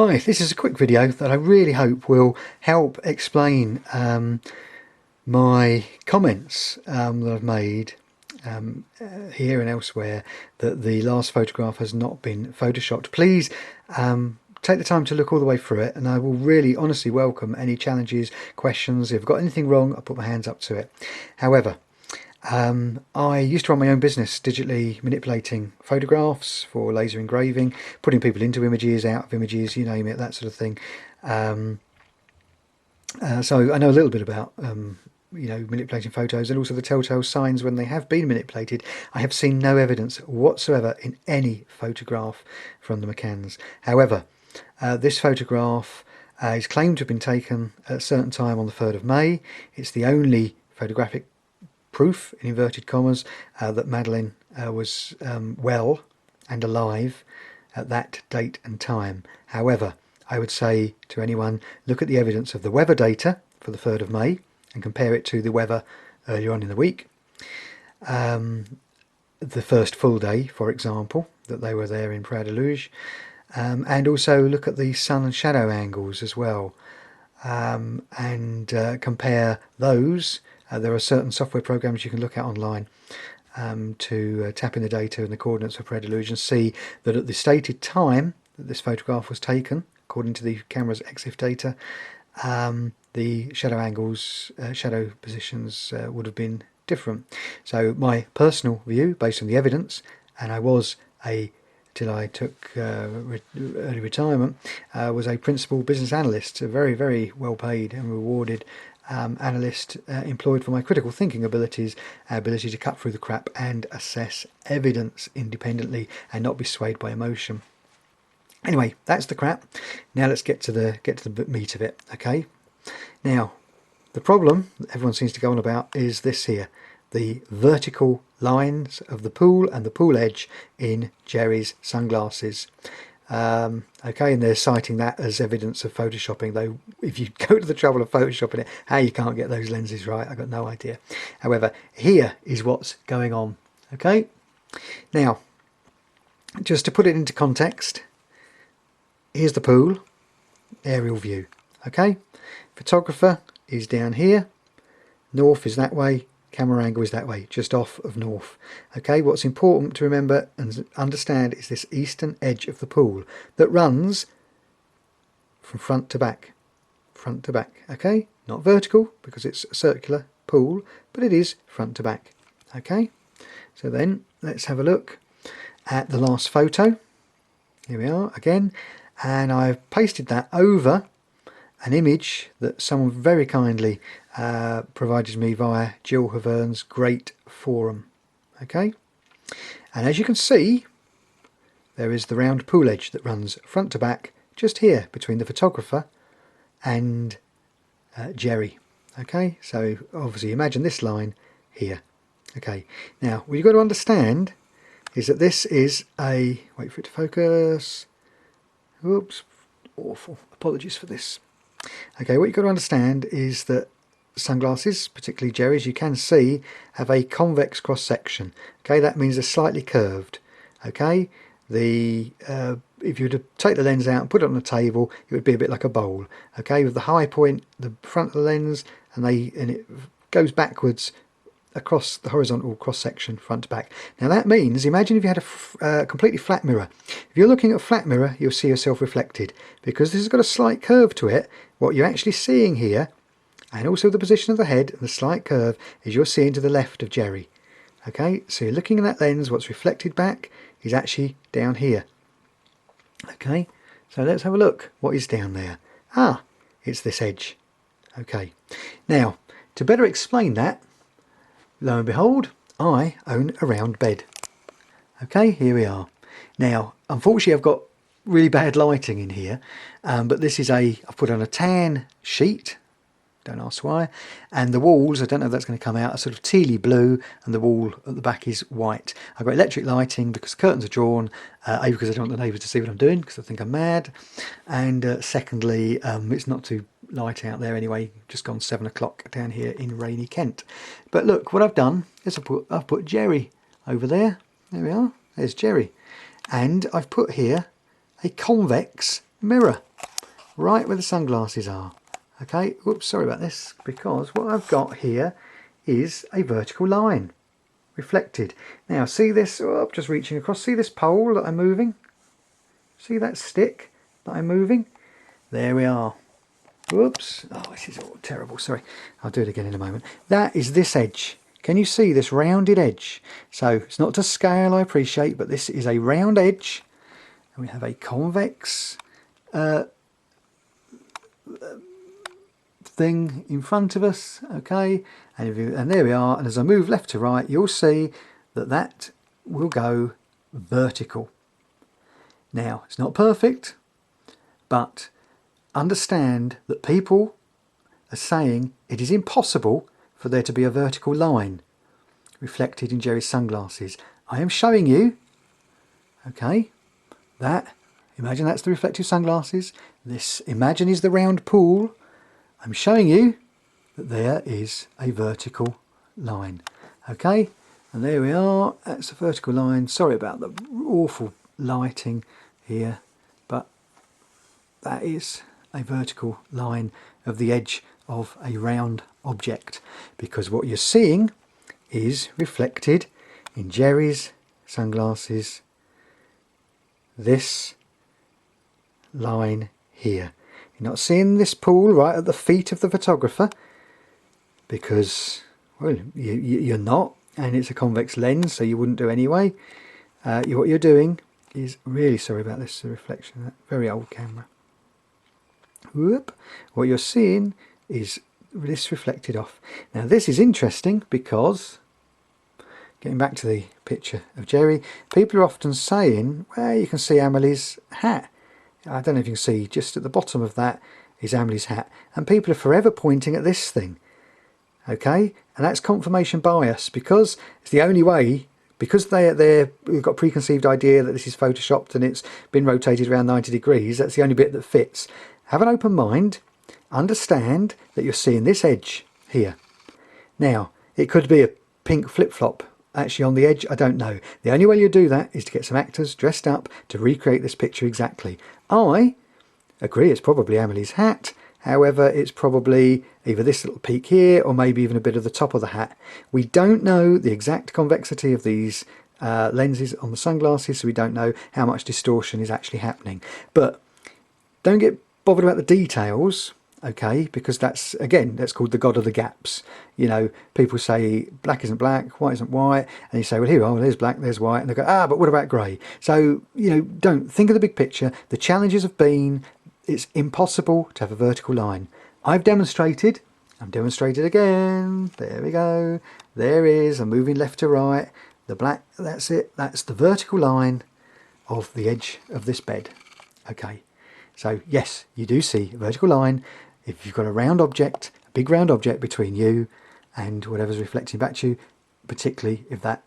Hi, this is a quick video that I really hope will help explain my comments that I've made here and elsewhere that the last photograph has not been photoshopped. Please take the time to look all the way through it, and I will really honestly welcome any challenges, questions. If I've got anything wrong, I'll put my hands up to it. However, I used to run my own business digitally manipulating photographs for laser engraving, putting people into images, out of images, you name it, that sort of thing. So I know a little bit about manipulating photos and also the telltale signs when they have been manipulated. I have seen no evidence whatsoever in any photograph from the McCanns. However, this photograph is claimed to have been taken at a certain time on the 3rd of May. It's the only photographic proof, in inverted commas, that Madeleine was well and alive at that date and time. However, I would say to anyone, look at the evidence of the weather data for the 3rd of May and compare it to the weather earlier on in the week. The first full day, for example, that they were there in Prado Luge, and also look at the sun and shadow angles as well, and compare those. There are certain software programs you can look at online to tap in the data and the coordinates of Prado Luge and see that at the stated time that this photograph was taken, according to the camera's EXIF data, the shadow angles, shadow positions would have been different. So my personal view, based on the evidence, and I was till I took early retirement, was a principal business analyst, a very, very well paid and rewarded analyst, employed for my critical thinking abilities, ability to cut through the crap and assess evidence independently and not be swayed by emotion. Anyway, that's the crap. Now let's get to the meat of it. Okay. Now, the problem that everyone seems to go on about is this here: the vertical lines of the pool and the pool edge in Jerry's sunglasses. Okay, and they're citing that as evidence of photoshopping, though if you go to the trouble of photoshopping it, how you can't get those lenses right, I've got no idea. However, here is what's going on. Okay, now, just to put it into context, here's the pool, aerial view. Okay, photographer is down here, north is that way, camera angle is that way, just off of north. Okay, what's important to remember and understand is this eastern edge of the pool that runs from front to back. Okay, not vertical because it's a circular pool, but it is front to back. Okay, so then let's have a look at the last photo. Here we are again, and I've pasted that over an image that someone very kindly provided me via Jill Havern's great forum. Okay, and as you can see, there is the round pool edge that runs front to back just here between the photographer and Jerry. Okay, so obviously imagine this line here. Okay, now what you've got to understand is that this is a, wait for it to focus, oops, awful, apologies for this. Okay, what you've got to understand is that sunglasses, particularly Jerry's, you can see, have a convex cross section. Okay, that means they're slightly curved. Okay, if you were to take the lens out and put it on the table, it would be a bit like a bowl. Okay, with the high point, the front of the lens, and it goes backwards across the horizontal cross section, front to back. Now that means, imagine if you had a completely flat mirror. If you're looking at a flat mirror, you'll see yourself reflected. Because this has got a slight curve to it, what you're actually seeing here, and also the position of the head and the slight curve, is you're seeing to the left of Jerry. Okay, so you're looking at that lens, what's reflected back is actually down here. Okay, so let's have a look. What is down there? Ah, it's this edge. Okay, now to better explain that, lo and behold, I own a round bed. Okay, here we are. Now, unfortunately, I've got really bad lighting in here, but this is I've put on a tan sheet, don't ask why, and the walls, I don't know if that's going to come out, are sort of tealy blue, and the wall at the back is white. I've got electric lighting because the curtains are drawn, A, because I don't want the neighbours to see what I'm doing, because I think I'm mad, and secondly, it's not too light out there anyway, just gone 7 o'clock down here in rainy Kent. But look, what I've done is I've put Jerry over there. We are, there's Jerry. And I've put here a convex mirror. right where the sunglasses are. Okay, oops, sorry about this, because what I've got here is a vertical line reflected. Now see this, oh, I'm just reaching across, see this pole that I'm moving? See that stick that I'm moving? There we are. Whoops, oh this is all terrible, sorry. I'll do it again in a moment. That is this edge. Can you see this rounded edge? So it's not to scale, I appreciate, but this is a round edge. And we have a convex thing in front of us, okay, and there we are, and as I move left to right you'll see that that will go vertical. Now it's not perfect, but understand that people are saying it is impossible for there to be a vertical line reflected in Jerry's sunglasses. I am showing you, okay, that, imagine that's the reflective sunglasses, this imagine is the round pool. I'm showing you that there is a vertical line, okay, and there we are, that's a vertical line. Sorry about the awful lighting here, but that is a vertical line of the edge of a round object, because what you're seeing is reflected in Jerry's sunglasses this line here. You're not seeing this pool right at the feet of the photographer because, well, you're not, and it's a convex lens, so you wouldn't do anyway. What you're doing is, really sorry about this, the reflection of that very old camera. Whoop. What you're seeing is this reflected off. Now this is interesting because, getting back to the picture of Jerry, people are often saying, well, you can see Amelie's hat. I don't know if you can see, just at the bottom of that is Amelie's hat. And people are forever pointing at this thing. Okay? And that's confirmation bias, because it's the only way, because they've got a preconceived idea that this is photoshopped and it's been rotated around 90 degrees, that's the only bit that fits. Have an open mind, understand that you're seeing this edge here. Now, it could be a pink flip-flop actually on the edge, I don't know. The only way you do that is to get some actors dressed up to recreate this picture exactly. I agree it's probably Amelie's hat, however it's probably either this little peak here or maybe even a bit of the top of the hat. We don't know the exact convexity of these lenses on the sunglasses, so we don't know how much distortion is actually happening. But don't get bothered about the details, okay, because that's, again, that's called the god of the gaps. You know, people say black isn't black, white isn't white, and you say, well, here, oh, there's black, there's white, and they go, ah, but what about grey? So, you know, don't think of the big picture. The challenges have been, it's impossible to have a vertical line. I've demonstrated, I'm demonstrated again, there we go, there is, I'm moving left to right, the black, that's it, that's the vertical line of the edge of this bed, okay. So yes, you do see a vertical line if you've got a round object, a big round object between you and whatever's reflecting back to you, particularly if that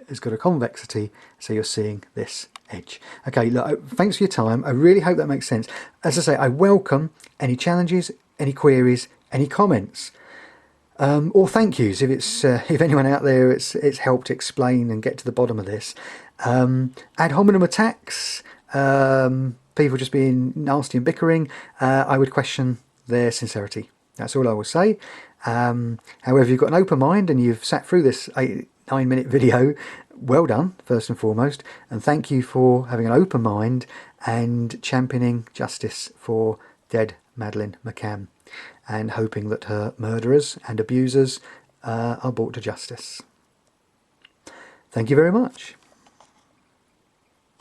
has got a convexity, so you're seeing this edge. Okay, look, thanks for your time. I really hope that makes sense. As I say, I welcome any challenges, any queries, any comments, or thank yous if it's if anyone out there it's helped explain and get to the bottom of this. Ad hominem attacks, people just being nasty and bickering, I would question their sincerity. That's all I will say. However, you've got an open mind and you've sat through this 9-minute video, well done, first and foremost, and thank you for having an open mind and championing justice for dead Madeleine McCann and hoping that her murderers and abusers are brought to justice. Thank you very much.